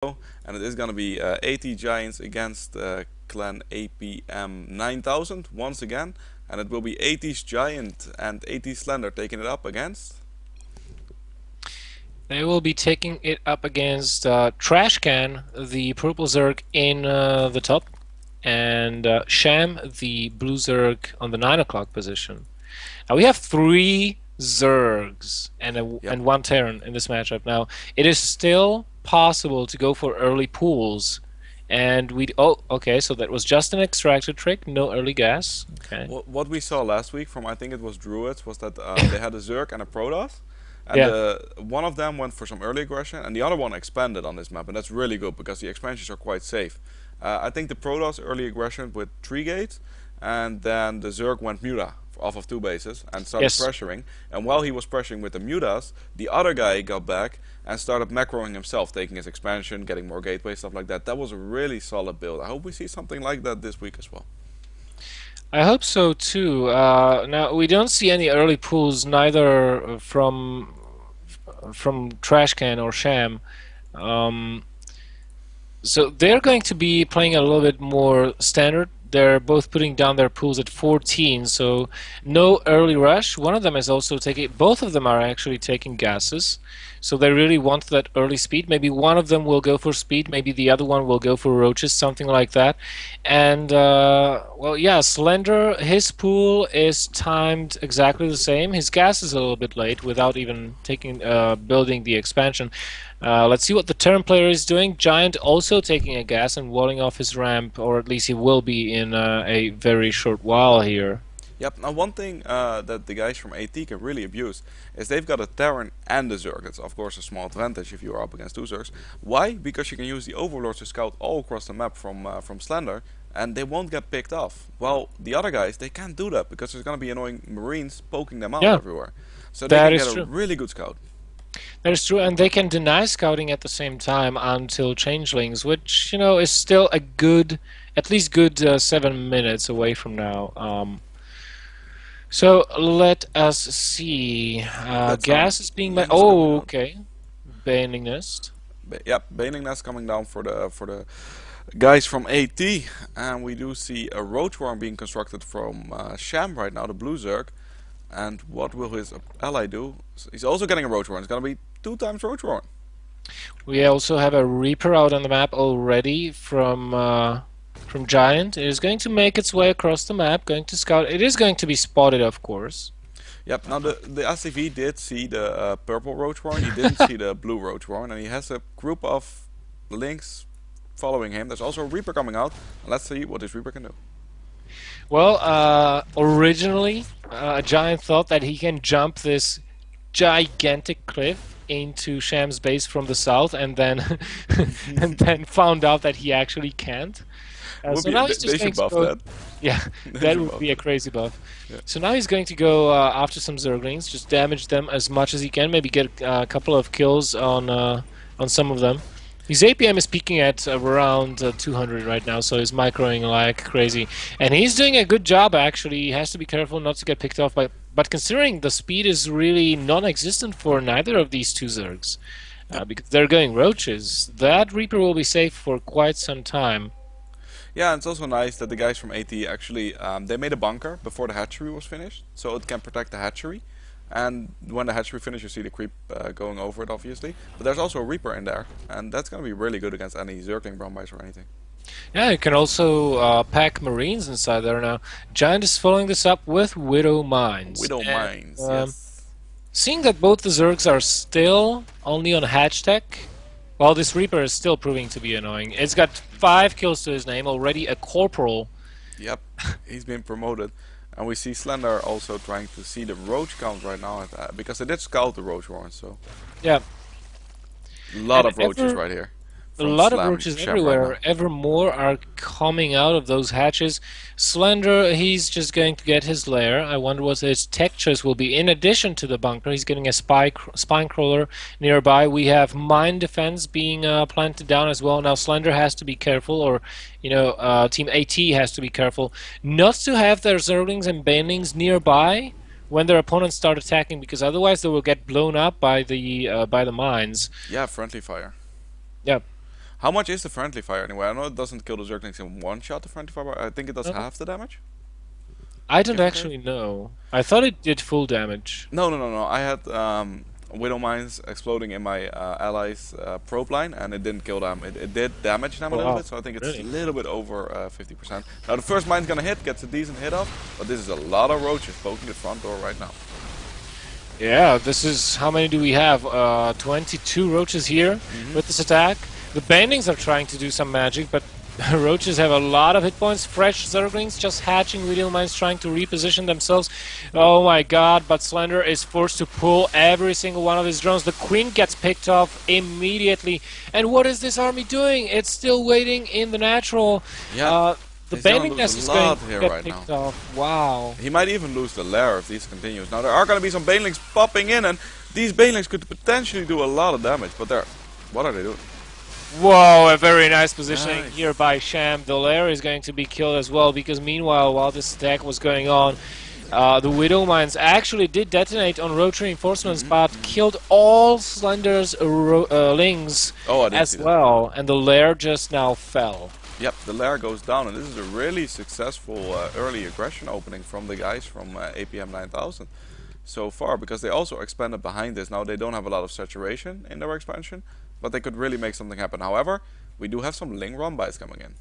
and it is going to be AT Giants against clan APM9000 once again, and it will be AT's Giant and AT Slender taking it up against. They will be taking it up against Trash Can, the purple Zerg in the top, and Sham, the blue Zerg on the 9 o'clock position. Now we have 3 Zergs and 1 Terran in this matchup. Now it is still possible to go for early pools, and okay, so that was just an extractor trick, no early gas. Okay. What we saw last week from I think it was Druids was that they had a Zerg and a Protoss. And Yeah. one of them went for some early aggression, and the other one expanded on this map, and that's really good because the expansions are quite safe. I think the Protoss early aggression with 3 gates, and then the Zerg went Muta off of 2 bases and started pressuring. And while he was pressuring with the Mutas, the other guy got back and started macroing himself, taking his expansion, getting more gateway, stuff like that. That was a really solid build. I hope we see something like that this week as well. I hope so too. Now we don't see any early pools neither from Trash Can or Sham. So they're going to be playing a little bit more standard. They're both putting down their pools at 14, so no early rush. One of them is also taking, both of them are actually taking gases, so they really want that early speed. Maybe one of them will go for speed, maybe the other one will go for roaches, something like that. And well, yeah, Slender, his pool is timed exactly the same. His gas is a little bit late without even taking building the expansion. Let's see what the Terran player is doing. Giant also taking a gas and walling off his ramp, or at least he will be in a very short while here. Yep, now one thing that the guys from AT can really abuse is they've got a Terran and a Zerg. That's of course a small advantage if you are up against 2 Zergs. Why? Because you can use the Overlords to scout all across the map from Slender, and they won't get picked off. Well, the other guys, they can't do that because there's going to be annoying Marines poking them out everywhere. So they can get a really good scout. That is true, and they can deny scouting at the same time until changelings, which, you know, is still a good, at least good 7 minutes away from now. So let us see. Gas is being made. Oh, okay. Baning Nest. Yep, Baning Nest coming down for the guys from AT, and we do see a roach worm being constructed from Sham right now, the blue Zerg. And what will his ally do? He's also getting a roach worm. It's gonna be 2 times roach worm. We also have a Reaper out on the map already from Giant. It is going to make its way across the map, going to scout. It is going to be spotted, of course. Yep. Now the SCV did see the purple roach worm. He didn't see the blue roach worm, and he has a group of links following him. There's also a Reaper coming out. Let's see what this Reaper can do. Well, originally, Giant thought that he can jump this gigantic cliff into Sham's base from the south, and then and then found out that he actually can't. So now he's just going to go. Yeah, that would be a crazy buff. Yeah. So now he's going to go after some Zerglings, just damage them as much as he can, maybe get a couple of kills on some of them. His APM is peaking at around 200 right now, so he's microing like crazy. And he's doing a good job, actually. He has to be careful not to get picked off. But considering the speed is really non-existent for neither of these 2 Zergs, because they're going roaches, that Reaper will be safe for quite some time. Yeah, and it's also nice that the guys from AT actually, they made a bunker before the hatchery was finished, so it can protect the hatchery. And when the hatchery finishes, you see the creep going over it, obviously. But there's also a Reaper in there, and that's going to be really good against any Zergling Brombites or anything. Yeah, you can also pack Marines inside there now. Giant is following this up with Widow Mines. Widow Mines, yes. Seeing that both the Zergs are still only on hatch tech, well, this Reaper is still proving to be annoying. It's got 5 kills to his name, already a corporal. Yep, he's been promoted. And we see Slender also trying to see the roach count right now, because they did scout the roach warren, so... Yeah. A lot of roaches right here. A lot of roaches everywhere. Right, ever more are coming out of those hatches. Slender, he's just going to get his lair. I wonder what his tech choice will be. In addition to the bunker, he's getting a spine crawler nearby. We have mine defense being planted down as well. Now Slender has to be careful, or Team AT has to be careful not to have their Zerglings and Banelings nearby when their opponents start attacking, because otherwise they will get blown up by the mines. Yeah, friendly fire. Yeah. How much is the friendly fire anyway? I know it doesn't kill the Zerglings in one shot, the friendly fire, but I think it does Uh, half the damage. I don't Give or take. actually know. I thought it did full damage. No. I had Widow Mines exploding in my allies' probe line, and it didn't kill them. It did damage them a Oh little wow, bit, so I think it's a really? little bit over 50%. Now the first mine's gonna hit, gets a decent hit off, but this is a lot of roaches poking the front door right now. Yeah, this is... How many do we have? 22 roaches here with this attack. The Banelings are trying to do some magic, but roaches have a lot of hit points. Fresh Zerglings just hatching, Widow Mines trying to reposition themselves. Oh my god, but Slender is forced to pull every single one of his drones. The Queen gets picked off immediately. And what is this army doing? It's still waiting in the natural. Yeah, The he's gonna Baneling lose nest a is going lot to here get right picked now. off. Wow. He might even lose the lair if this continues. Now there are gonna be some Banelings popping in, and these Banelings could potentially do a lot of damage, but what are they doing? Whoa, a very nice positioning Nice. here by Sham. The lair is going to be killed as well, because meanwhile, while this attack was going on, the Widow Mines actually did detonate on roach reinforcements, but killed all Slender's lings Oh, I didn't as see that. well, and the lair just now fell. Yep, the lair goes down, and this is a really successful early aggression opening from the guys from APM9000 so far, because they also expanded behind this. Now they don't have a lot of saturation in their expansion, but they could really make something happen. However, we do have some Ling run-bys coming in.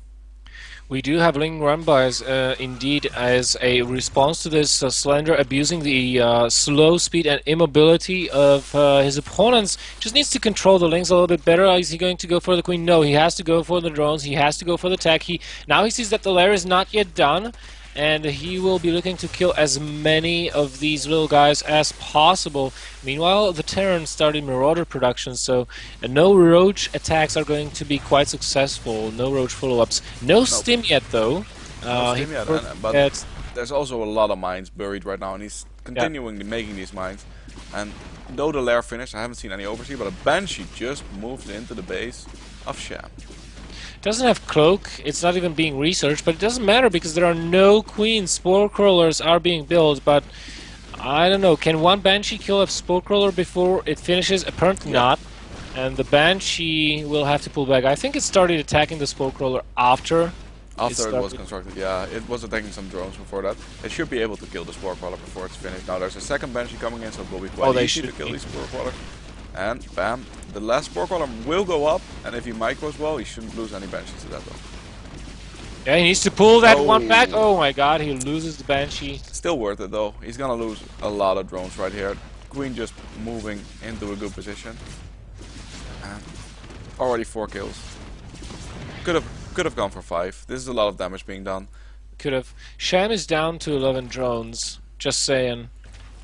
We do have Ling run-bys indeed as a response to this. Slender abusing the slow speed and immobility of his opponents. Just needs to control the Lings a little bit better. Is he going to go for the Queen? No, he has to go for the drones. He has to go for the tech. Now he sees that the lair is not yet done, and he will be looking to kill as many of these little guys as possible. Meanwhile, the Terran started Marauder production, so no roach attacks are going to be quite successful. No roach follow-ups. No stim yet, though. No He stim yet, forgets- but there's also a lot of mines buried right now, and he's continuing making these mines. And though the lair finished, I haven't seen any overseer, but a Banshee just moved into the base of Sham. Doesn't have cloak. It's not even being researched, but it doesn't matter because there are no queens. Spore crawlers are being built, but I don't know. Can one Banshee kill a spore crawler before it finishes? Apparently not. And the Banshee will have to pull back. I think it started attacking the spore crawler after After it was constructed, yeah, it was attacking some drones before that. It should be able to kill the Spore Crawler before it's finished. Now there's a second Banshee coming in, so it will be quite easy to kill these Spore Crawlers. And bam, the last Spore Crawler will go up, and if he micros well, he shouldn't lose any Banshees to that though. Yeah, he needs to pull that one Oh. back. Oh my god, he loses the Banshee. Still worth it though. Have gonna lose a lot of drones right here. Queen just moving into a good position. And already 4 kills. Could have gone for 5. This is a lot of damage being done. Could have. Sham is down to 11 drones. Just saying.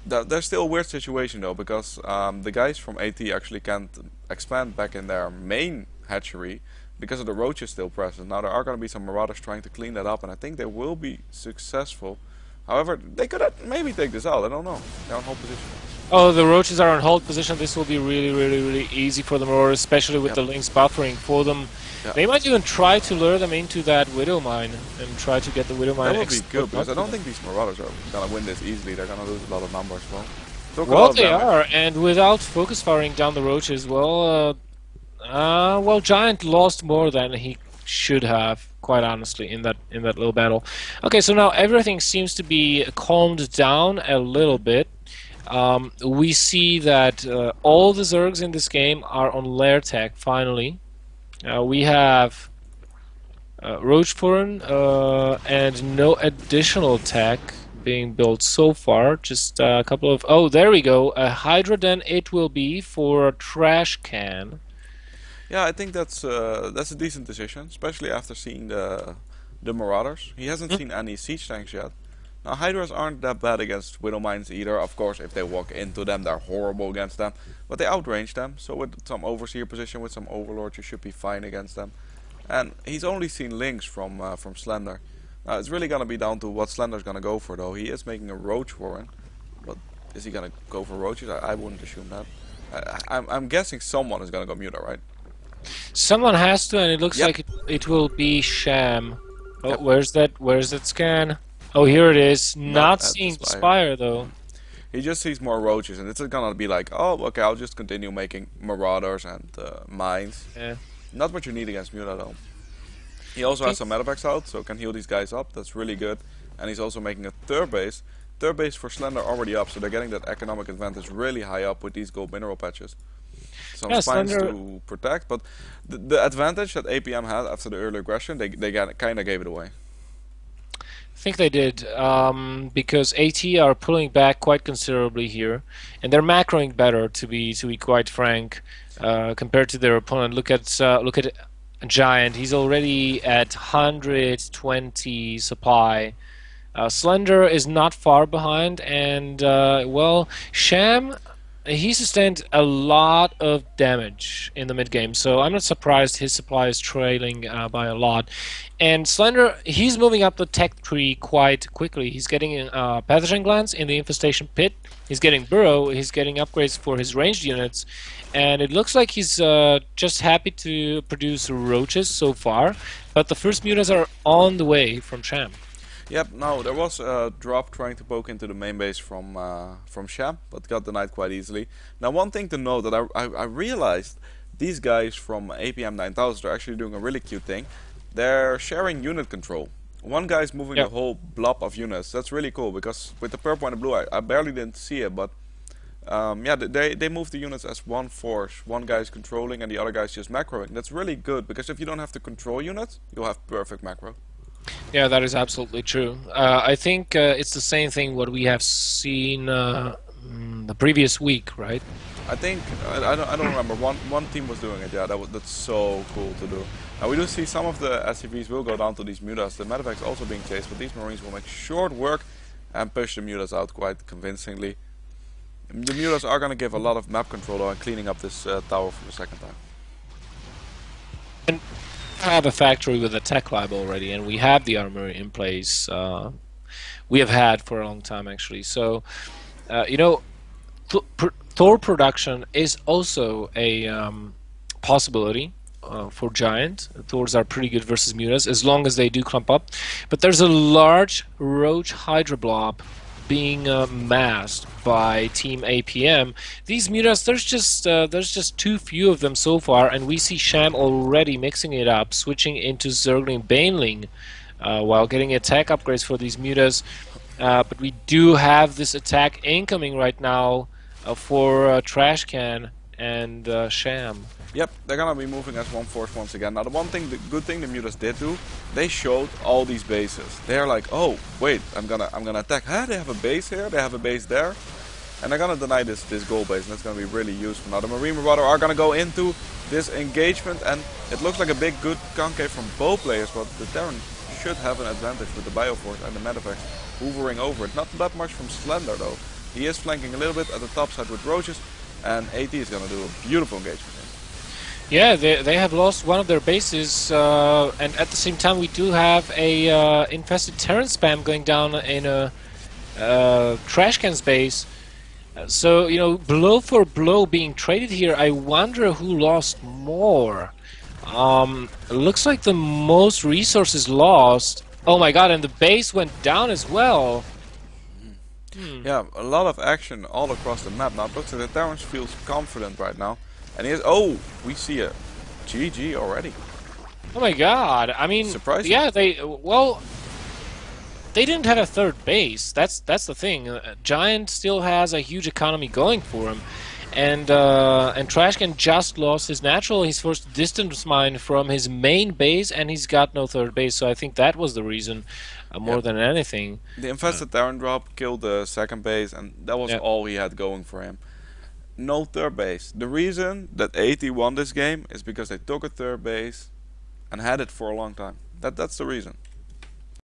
There's still a weird situation though, because the guys from AT actually can't expand back in their main hatchery because of the roaches still present. Now there are going to be some marauders trying to clean that up, and I think they will be successful. However, they could maybe take this out. I don't know. They're on hold position. Oh, the roaches are on hold position. This will be really easy for the Marauders, especially with the Lynx buffering for them. Yeah. They might even try to lure them into that Widow Mine and try to get the Widow Mine. That would be good, because I don't think these marauders are going to win this easily. They're going to lose a lot of numbers. Well, they are, and without focus firing down the roaches, well, Giant lost more than he should have, quite honestly, in that little battle. Okay, so now everything seems to be calmed down a little bit. We see that all the Zergs in this game are on lair tech, finally. We have Roachforen and no additional tech being built so far. Just a couple of... Oh, there we go. A Hydra Den it will be for a trash can. Yeah, I think that's a decent decision, especially after seeing the Marauders. He hasn't seen any siege tanks yet. Now, Hydras aren't that bad against Widow Mines either. Of course, if they walk into them, they're horrible against them. But they outrange them, so with some Overseer position, with some Overlord, you should be fine against them. And he's only seen Lynx from Slender. Now, it's really going to be down to what Slender's going to go for, though. He is making a Roach Warren. But is he going to go for Roaches? I wouldn't assume that. I'm guessing someone is going to go Muta, right? Someone has to, and it looks like it will be Sham. Oh, where's that scan? Oh, here it is. Not seeing Spire, though. He just sees more roaches, and it's gonna be like, oh, okay, I'll just continue making Marauders and Mines. Yeah. Not what you need against Muta though. He also has some medevacs out, so can heal these guys up. That's really good. And he's also making a third base. Third base for Slender already up, so they're getting that economic advantage really high up with these gold mineral patches. Some spines to protect, but the advantage that APM had after the early aggression, they kind of gave it away. I think they did, because AT are pulling back quite considerably here, and they're macroing better, to be quite frank, compared to their opponent. Look at Giant. He's already at 120 supply. Slender is not far behind, and well, Sham, he sustained a lot of damage in the mid game, so I'm not surprised his supply is trailing by a lot. And Slender, he's moving up the tech tree quite quickly. He's getting Pathogen Glands in the Infestation Pit, he's getting Burrow, he's getting upgrades for his ranged units, and it looks like he's just happy to produce roaches so far, but the first mutas are on the way from Sham. Yep, no, there was a drop trying to poke into the main base from Sham, but got denied quite easily. Now, one thing to note that I realized, these guys from APM9000 are actually doing a really cute thing. They're sharing unit control. One guy's moving the whole blob of units. That's really cool, because with the purple and the blue, I barely didn't see it, but yeah, they move the units as one force. One guy's controlling and the other guy's just macroing. That's really good, because if you don't have to control units, you'll have perfect macro. Yeah, that is absolutely true. I think it's the same thing what we have seen the previous week, right? I think I don't remember. One team was doing it. Yeah, that's so cool to do. Now we do see some of the SCVs will go down to these mutas. The medevac's also being chased, but these marines will make short work and push the mutas out quite convincingly. The mutas are going to give a lot of map control though, and cleaning up this tower for the second time. And I have a factory with a tech lab already, and we have the armory in place. We have had for a long time actually. So you know, Thor production is also a possibility for Giant. Thors are pretty good versus mutas as long as they do clump up. But there's a large roach hydra blob being masked by Team APM. These mutas, there's just too few of them so far, and we see Sham already mixing it up, switching into Zergling Baneling while getting attack upgrades for these mutas. But we do have this attack incoming right now for Trash Can and Sham. Yep, they're gonna be moving as one force once again. Now the good thing the mutas did do, they showed all these bases. They're like, oh wait, I'm gonna attack. Huh? They have a base here, they have a base there, and they're gonna deny this gold base, and that's gonna be really useful. Now the Marine Marauder are gonna go into this engagement, and it looks like a big good concave from both players, but the Terran should have an advantage with the Bioforce and the Medevacs hoovering over it. Not that much from Slender though. He is flanking a little bit at the top side with roaches, and AT is gonna do a beautiful engagement. Yeah, they have lost one of their bases, and at the same time we do have a infested Terran spam going down in a Trash Can's base. So, you know, blow for blow being traded here. I wonder who lost more. It looks like the most resources lost. Oh my god, and the base went down as well. Yeah, a lot of action all across the map. Now it looks like the Terrans feels confident right now. And he is, oh, we see a GG already. Oh my god, I mean, surprising. Yeah, they didn't have a third base. That's the thing. Giant still has a huge economy going for him, and Trashcan just lost his natural. He's forced to distance mine from his main base, and he's got no third base. So I think that was the reason, more than anything. The infested Terran drop killed the second base, and that was all he had going for him. No third base. The reason that AT won this game is because they took a third base and had it for a long time. That's the reason.